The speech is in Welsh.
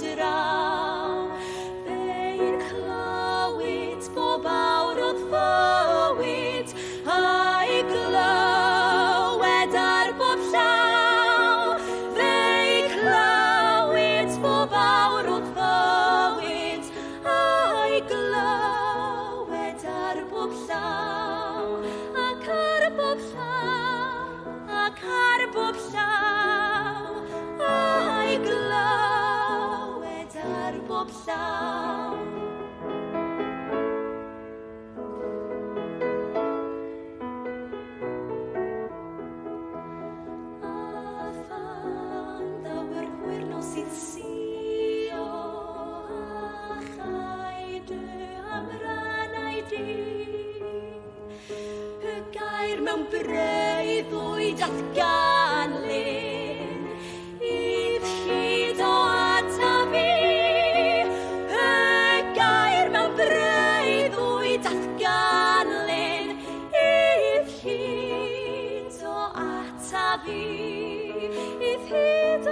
draw. Fe'n clywed bob awr o fywyd, a'i glywed ar bob llaw. Fe'n clywed bob awr o fywyd, a'i glywed ar bob llaw. Ac ar bob llaw, ac ar bob llaw, a'i glywed ar bob llaw. A phan ddawrwyr nos sydd sio, a chai dy amrannau di. Y gair mewn breuddwyd atganlyn, idd hyd o ata fi. Y gair mewn breuddwyd atganlyn, idd hyd o ata fi. Idd hyd o